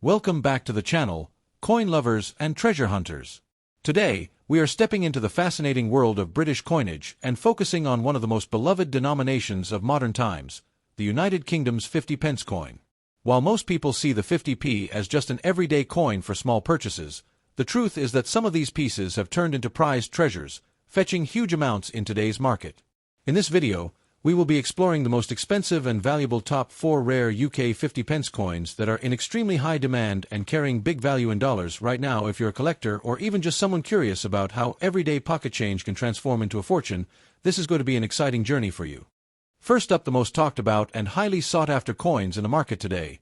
Welcome back to the channel, coin lovers and treasure hunters. Today, we are stepping into the fascinating world of British coinage and focusing on one of the most beloved denominations of modern times, the United Kingdom's 50 pence coin. While most people see the 50p as just an everyday coin for small purchases, the truth is that some of these pieces have turned into prized treasures, fetching huge amounts in today's market. In this video, we will be exploring the most expensive and valuable top 4 rare UK 50 pence coins that are in extremely high demand and carrying big value in dollars right now. If you're a collector or even just someone curious about how everyday pocket change can transform into a fortune, this is going to be an exciting journey for you. First up, the most talked about and highly sought after coins in the market today,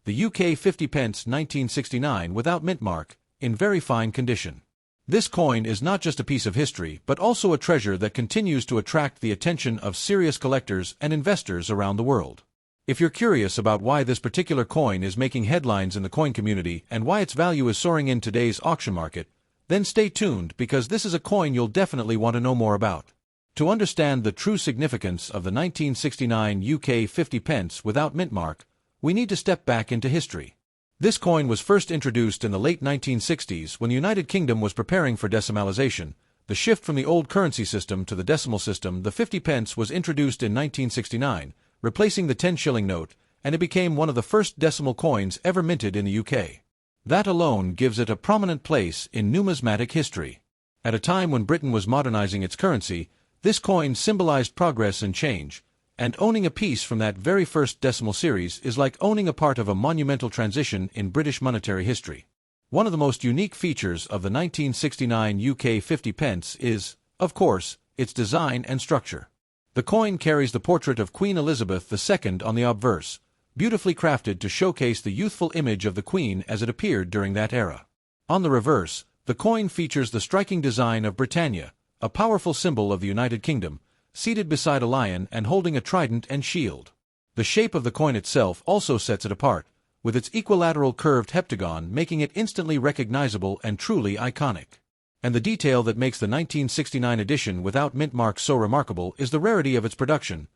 the UK 50 pence 1969 without mint mark, in very fine condition. This coin is not just a piece of history, but also a treasure that continues to attract the attention of serious collectors and investors around the world. If you're curious about why this particular coin is making headlines in the coin community and why its value is soaring in today's auction market, then stay tuned because this is a coin you'll definitely want to know more about. To understand the true significance of the 1969 UK 50 pence without mint mark, we need to step back into history. This coin was first introduced in the late 1960s when the United Kingdom was preparing for decimalization. The shift from the old currency system to the decimal system, the 50 pence was introduced in 1969, replacing the 10 shilling note, and it became one of the first decimal coins ever minted in the UK. That alone gives it a prominent place in numismatic history. At a time when Britain was modernizing its currency, this coin symbolized progress and change, and owning a piece from that very first decimal series is like owning a part of a monumental transition in British monetary history. One of the most unique features of the 1969 UK 50 pence is, of course, its design and structure. The coin carries the portrait of Queen Elizabeth II on the obverse, beautifully crafted to showcase the youthful image of the Queen as it appeared during that era. On the reverse, the coin features the striking design of Britannia, a powerful symbol of the United Kingdom, seated beside a lion and holding a trident and shield. The shape of the coin itself also sets it apart, with its equilateral curved heptagon making it instantly recognizable and truly iconic. And the detail that makes the 1969 edition without mint mark so remarkable is the rarity of its production.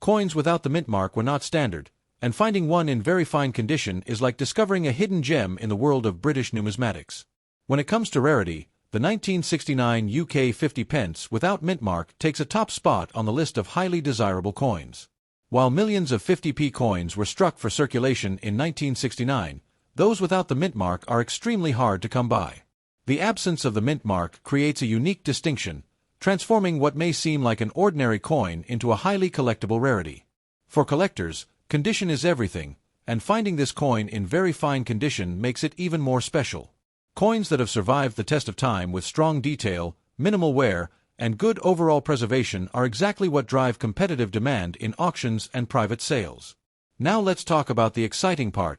Coins without the mint mark were not standard, and finding one in very fine condition is like discovering a hidden gem in the world of British numismatics. When it comes to rarity, the 1969 UK 50 pence without mint mark takes a top spot on the list of highly desirable coins. While millions of 50p coins were struck for circulation in 1969, those without the mint mark are extremely hard to come by. The absence of the mint mark creates a unique distinction, transforming what may seem like an ordinary coin into a highly collectible rarity. For collectors, condition is everything, and finding this coin in very fine condition makes it even more special. Coins that have survived the test of time with strong detail, minimal wear, and good overall preservation are exactly what drive competitive demand in auctions and private sales. Now let's talk about the exciting part,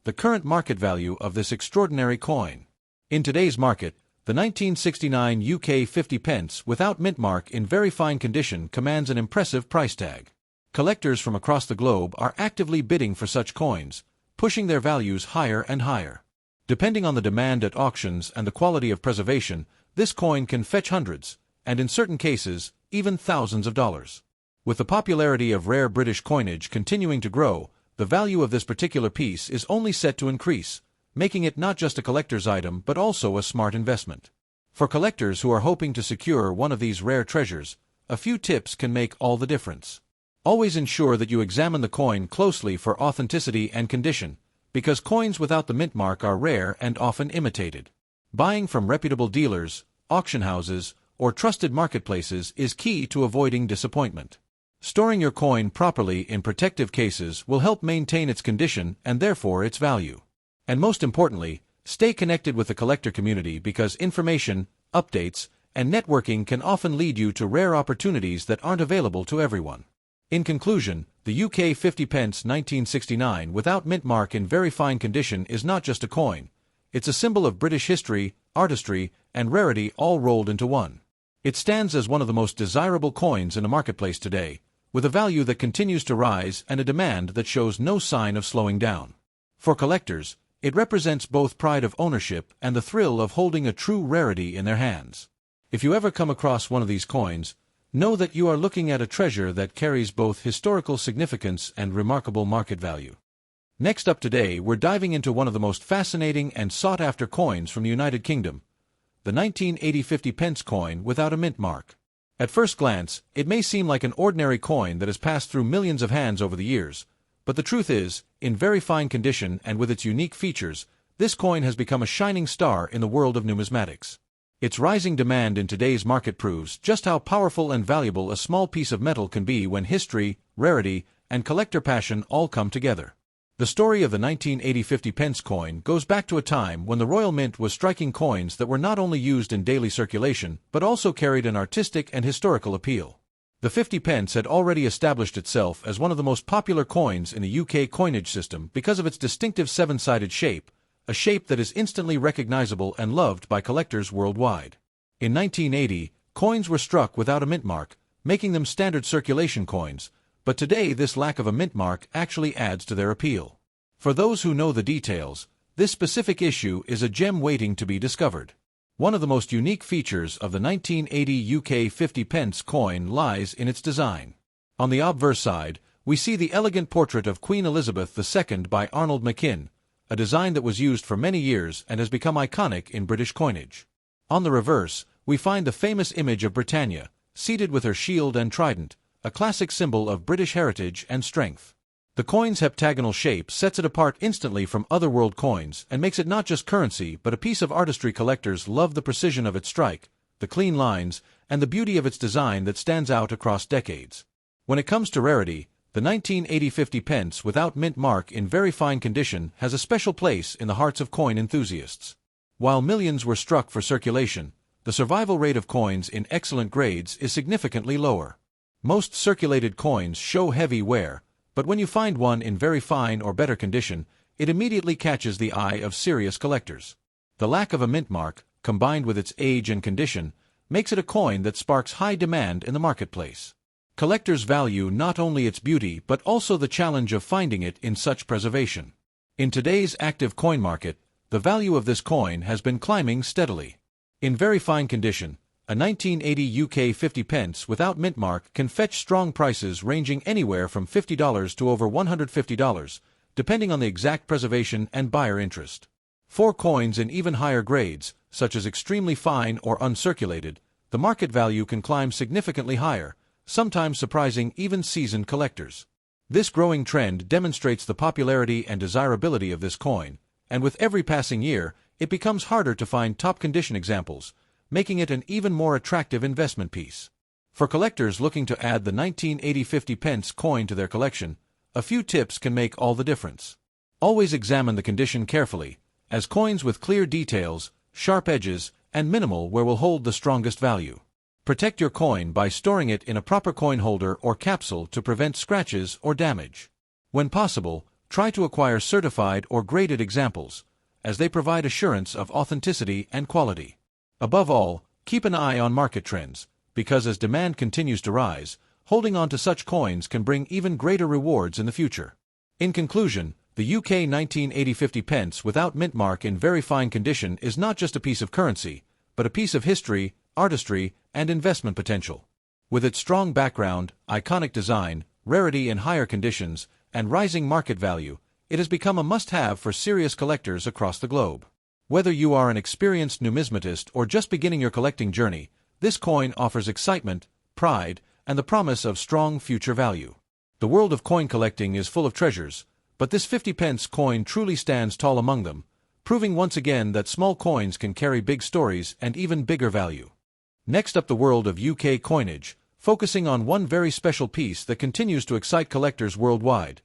the current market value of this extraordinary coin. In today's market, the 1969 UK 50 pence without mint mark in very fine condition commands an impressive price tag. Collectors from across the globe are actively bidding for such coins, pushing their values higher and higher. Depending on the demand at auctions and the quality of preservation, this coin can fetch hundreds, and in certain cases, even thousands of dollars. With the popularity of rare British coinage continuing to grow, the value of this particular piece is only set to increase, making it not just a collector's item but also a smart investment. For collectors who are hoping to secure one of these rare treasures, a few tips can make all the difference. Always ensure that you examine the coin closely for authenticity and condition, because coins without the mint mark are rare and often imitated. Buying from reputable dealers, auction houses, or trusted marketplaces is key to avoiding disappointment. Storing your coin properly in protective cases will help maintain its condition and therefore its value. And most importantly, stay connected with the collector community because information, updates, and networking can often lead you to rare opportunities that aren't available to everyone. In conclusion, the UK 50 pence 1969 without mint mark in very fine condition is not just a coin, it's a symbol of British history, artistry, and rarity all rolled into one. It stands as one of the most desirable coins in the marketplace today, with a value that continues to rise and a demand that shows no sign of slowing down. For collectors, it represents both pride of ownership and the thrill of holding a true rarity in their hands. If you ever come across one of these coins, know that you are looking at a treasure that carries both historical significance and remarkable market value. Next up today, we're diving into one of the most fascinating and sought-after coins from the United Kingdom, the 1980 50 pence coin without a mint mark. At first glance, it may seem like an ordinary coin that has passed through millions of hands over the years, but the truth is, in very fine condition and with its unique features, this coin has become a shining star in the world of numismatics. Its rising demand in today's market proves just how powerful and valuable a small piece of metal can be when history, rarity, and collector passion all come together. The story of the 1980 50 pence coin goes back to a time when the Royal Mint was striking coins that were not only used in daily circulation but also carried an artistic and historical appeal. The 50 pence had already established itself as one of the most popular coins in the UK coinage system because of its distinctive seven-sided shape, a shape that is instantly recognizable and loved by collectors worldwide. In 1980, coins were struck without a mint mark, making them standard circulation coins, but today this lack of a mint mark actually adds to their appeal. For those who know the details, this specific issue is a gem waiting to be discovered. One of the most unique features of the 1980 UK 50 pence coin lies in its design. On the obverse side, we see the elegant portrait of Queen Elizabeth II by Arnold Machin, a design that was used for many years and has become iconic in British coinage. On the reverse, we find the famous image of Britannia, seated with her shield and trident, a classic symbol of British heritage and strength. The coin's heptagonal shape sets it apart instantly from other world coins and makes it not just currency but a piece of artistry. Collectors love the precision of its strike, the clean lines, and the beauty of its design that stands out across decades. When it comes to rarity, the 1980 50 pence without mint mark in very fine condition has a special place in the hearts of coin enthusiasts. While millions were struck for circulation, the survival rate of coins in excellent grades is significantly lower. Most circulated coins show heavy wear, but when you find one in very fine or better condition, it immediately catches the eye of serious collectors. The lack of a mint mark, combined with its age and condition, makes it a coin that sparks high demand in the marketplace. Collectors value not only its beauty but also the challenge of finding it in such preservation. In today's active coin market, the value of this coin has been climbing steadily. In very fine condition, a 1980 UK 50 pence without mint mark can fetch strong prices ranging anywhere from $50 to over $150, depending on the exact preservation and buyer interest. For coins in even higher grades, such as extremely fine or uncirculated, the market value can climb significantly higher, sometimes surprising even seasoned collectors. This growing trend demonstrates the popularity and desirability of this coin, and with every passing year, it becomes harder to find top-condition examples, making it an even more attractive investment piece. For collectors looking to add the 1980 50 pence coin to their collection, a few tips can make all the difference. Always examine the condition carefully, as coins with clear details, sharp edges, and minimal wear will hold the strongest value. Protect your coin by storing it in a proper coin holder or capsule to prevent scratches or damage. When possible, try to acquire certified or graded examples, as they provide assurance of authenticity and quality. Above all, keep an eye on market trends, because as demand continues to rise, holding on to such coins can bring even greater rewards in the future. In conclusion, the UK 1980 50 pence without mint mark in very fine condition is not just a piece of currency, but a piece of history, artistry, and investment potential. With its strong background, iconic design, rarity in higher conditions, and rising market value, it has become a must-have for serious collectors across the globe. Whether you are an experienced numismatist or just beginning your collecting journey, this coin offers excitement, pride, and the promise of strong future value. The world of coin collecting is full of treasures, but this 50 pence coin truly stands tall among them, proving once again that small coins can carry big stories and even bigger value. Next up, the world of UK coinage, focusing on one very special piece that continues to excite collectors worldwide,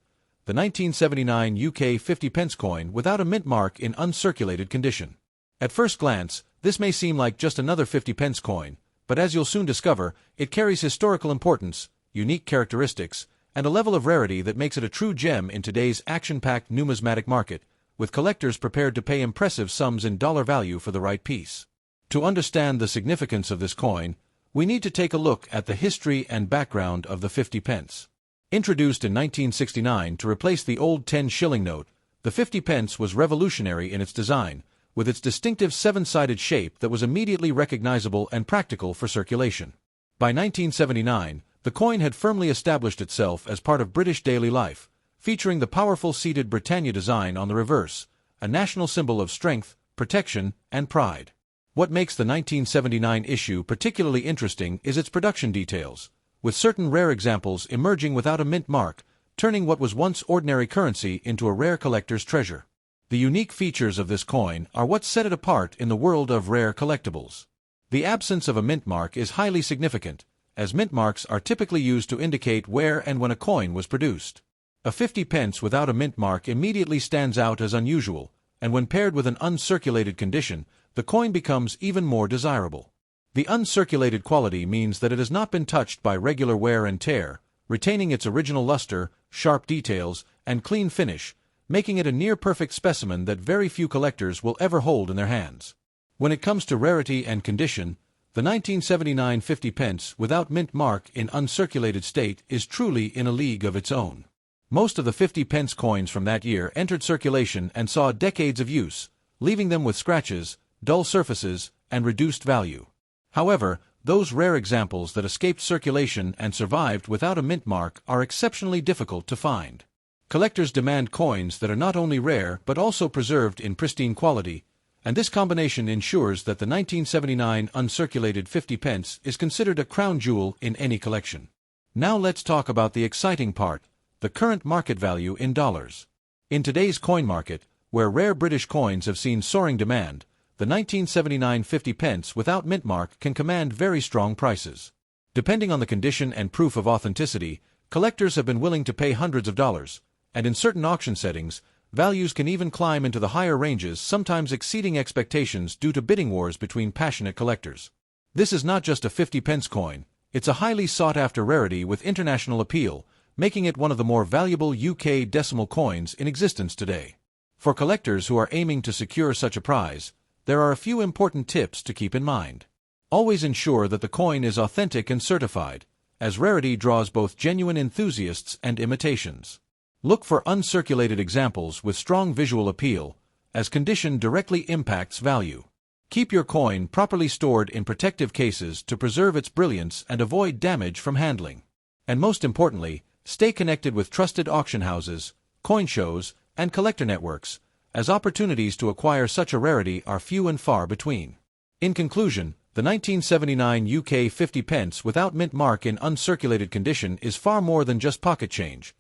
the 1979 UK 50 pence coin without a mint mark in uncirculated condition. At first glance, this may seem like just another 50 pence coin, but as you'll soon discover, it carries historical importance, unique characteristics, and a level of rarity that makes it a true gem in today's action-packed numismatic market, with collectors prepared to pay impressive sums in dollar value for the right piece. To understand the significance of this coin, we need to take a look at the history and background of the 50 pence. Introduced in 1969 to replace the old 10-shilling note, the 50 pence was revolutionary in its design, with its distinctive seven-sided shape that was immediately recognizable and practical for circulation. By 1979, the coin had firmly established itself as part of British daily life, featuring the powerful seated Britannia design on the reverse, a national symbol of strength, protection, and pride. What makes the 1979 issue particularly interesting is its production details, with certain rare examples emerging without a mint mark, turning what was once ordinary currency into a rare collector's treasure. The unique features of this coin are what set it apart in the world of rare collectibles. The absence of a mint mark is highly significant, as mint marks are typically used to indicate where and when a coin was produced. A 50 pence without a mint mark immediately stands out as unusual, and when paired with an uncirculated condition, the coin becomes even more desirable. The uncirculated quality means that it has not been touched by regular wear and tear, retaining its original luster, sharp details, and clean finish, making it a near-perfect specimen that very few collectors will ever hold in their hands. When it comes to rarity and condition, the 1979 50 pence without mint mark in uncirculated state is truly in a league of its own. Most of the 50 pence coins from that year entered circulation and saw decades of use, leaving them with scratches, dull surfaces, and reduced value. However, those rare examples that escaped circulation and survived without a mint mark are exceptionally difficult to find. Collectors demand coins that are not only rare but also preserved in pristine quality, and this combination ensures that the 1979 uncirculated 50 pence is considered a crown jewel in any collection. Now let's talk about the exciting part, the current market value in dollars. In today's coin market, where rare British coins have seen soaring demand, the 1979 50 pence without mint mark can command very strong prices. Depending on the condition and proof of authenticity, collectors have been willing to pay hundreds of dollars, and in certain auction settings, values can even climb into the higher ranges, sometimes exceeding expectations due to bidding wars between passionate collectors. This is not just a 50 pence coin, it's a highly sought-after rarity with international appeal, making it one of the more valuable UK decimal coins in existence today. For collectors who are aiming to secure such a prize, there are a few important tips to keep in mind. Always ensure that the coin is authentic and certified, as rarity draws both genuine enthusiasts and imitations. Look for uncirculated examples with strong visual appeal, as condition directly impacts value. Keep your coin properly stored in protective cases to preserve its brilliance and avoid damage from handling. And most importantly, stay connected with trusted auction houses, coin shows, and collector networks, as opportunities to acquire such a rarity are few and far between. In conclusion, the 1979 UK 50 pence without mint mark in uncirculated condition is far more than just pocket change.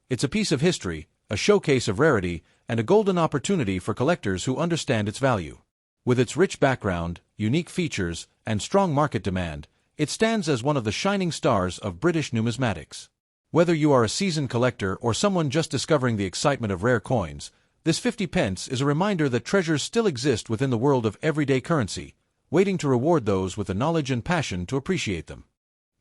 It's a piece of history, a showcase of rarity, and a golden opportunity for collectors who understand its value. With its rich background, unique features, and strong market demand, it stands as one of the shining stars of British numismatics. Whether you are a seasoned collector or someone just discovering the excitement of rare coins, this 50 pence is a reminder that treasures still exist within the world of everyday currency, waiting to reward those with the knowledge and passion to appreciate them.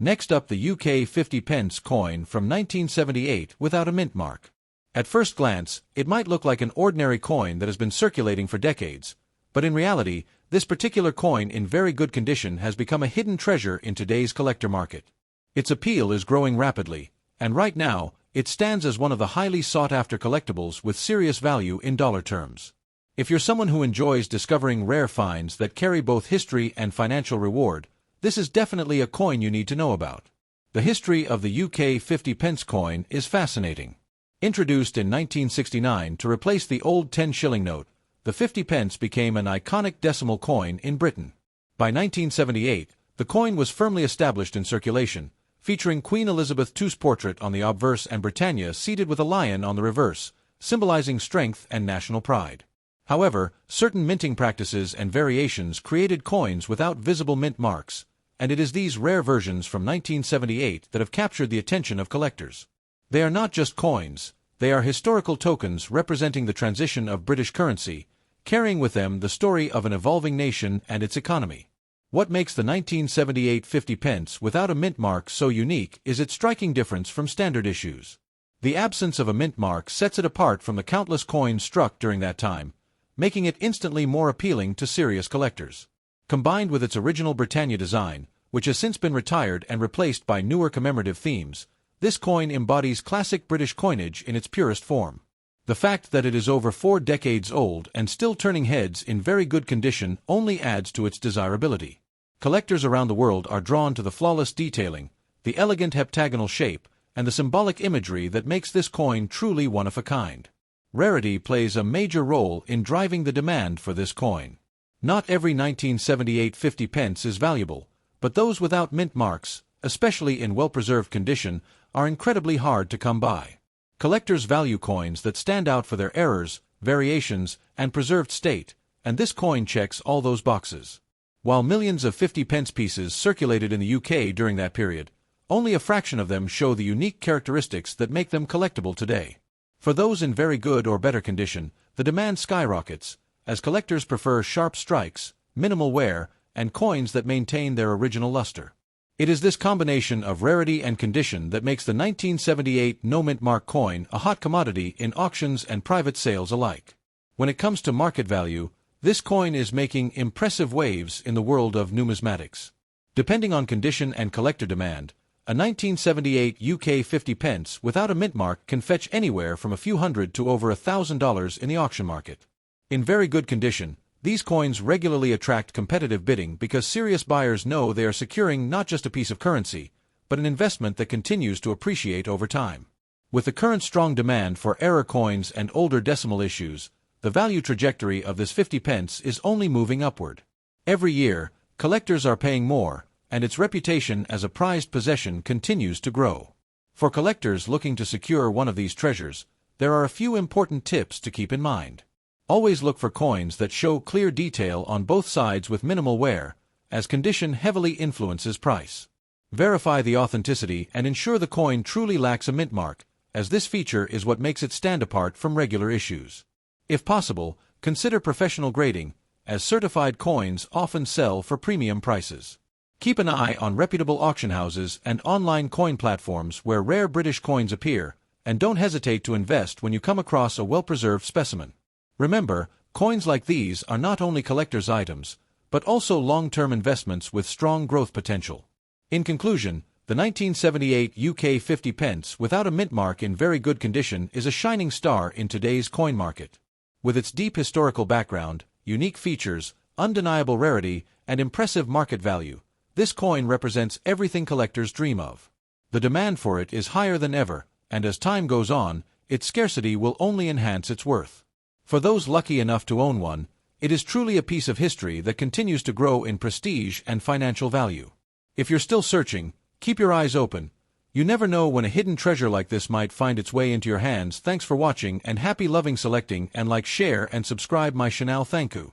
Next up, the UK 50 pence coin from 1978 without a mint mark. At first glance, it might look like an ordinary coin that has been circulating for decades, but in reality, this particular coin in very good condition has become a hidden treasure in today's collector market. Its appeal is growing rapidly, and right now, it stands as one of the highly sought-after collectibles with serious value in dollar terms. If you're someone who enjoys discovering rare finds that carry both history and financial reward, this is definitely a coin you need to know about. The history of the UK 50 pence coin is fascinating. Introduced in 1969 to replace the old 10-shilling note, the 50 pence became an iconic decimal coin in Britain. By 1978, the coin was firmly established in circulation, featuring Queen Elizabeth II's portrait on the obverse and Britannia seated with a lion on the reverse, symbolizing strength and national pride. However, certain minting practices and variations created coins without visible mint marks, and it is these rare versions from 1978 that have captured the attention of collectors. They are not just coins, they are historical tokens representing the transition of British currency, carrying with them the story of an evolving nation and its economy. What makes the 1978 50 pence without a mint mark so unique is its striking difference from standard issues. The absence of a mint mark sets it apart from the countless coins struck during that time, making it instantly more appealing to serious collectors. Combined with its original Britannia design, which has since been retired and replaced by newer commemorative themes, this coin embodies classic British coinage in its purest form. The fact that it is over 4 decades old and still turning heads in very good condition only adds to its desirability. Collectors around the world are drawn to the flawless detailing, the elegant heptagonal shape, and the symbolic imagery that makes this coin truly one of a kind. Rarity plays a major role in driving the demand for this coin. Not every 1978 50 pence is valuable, but those without mint marks, especially in well-preserved condition, are incredibly hard to come by. Collectors value coins that stand out for their errors, variations, and preserved state, and this coin checks all those boxes. While millions of 50 pence pieces circulated in the UK during that period, only a fraction of them show the unique characteristics that make them collectible today. For those in very good or better condition, the demand skyrockets, as collectors prefer sharp strikes, minimal wear, and coins that maintain their original luster. It is this combination of rarity and condition that makes the 1978 no-mint mark coin a hot commodity in auctions and private sales alike. When it comes to market value, this coin is making impressive waves in the world of numismatics. Depending on condition and collector demand, a 1978 UK 50 pence without a mint mark can fetch anywhere from a few hundred to over $1,000 in the auction market. In very good condition, these coins regularly attract competitive bidding because serious buyers know they are securing not just a piece of currency, but an investment that continues to appreciate over time. With the current strong demand for error coins and older decimal issues, the value trajectory of this 50 pence is only moving upward. Every year, collectors are paying more, and its reputation as a prized possession continues to grow. For collectors looking to secure one of these treasures, there are a few important tips to keep in mind. Always look for coins that show clear detail on both sides with minimal wear, as condition heavily influences price. Verify the authenticity and ensure the coin truly lacks a mint mark, as this feature is what makes it stand apart from regular issues. If possible, consider professional grading, as certified coins often sell for premium prices. Keep an eye on reputable auction houses and online coin platforms where rare British coins appear, and don't hesitate to invest when you come across a well-preserved specimen. Remember, coins like these are not only collector's items, but also long-term investments with strong growth potential. In conclusion, the 1978 UK 50 pence without a mint mark in very good condition is a shining star in today's coin market. With its deep historical background, unique features, undeniable rarity, and impressive market value, this coin represents everything collectors dream of. The demand for it is higher than ever, and as time goes on, its scarcity will only enhance its worth. For those lucky enough to own one, it is truly a piece of history that continues to grow in prestige and financial value. If you're still searching, keep your eyes open. You never know when a hidden treasure like this might find its way into your hands. Thanks for watching and happy loving selecting and like, share and subscribe my channel. Thank you.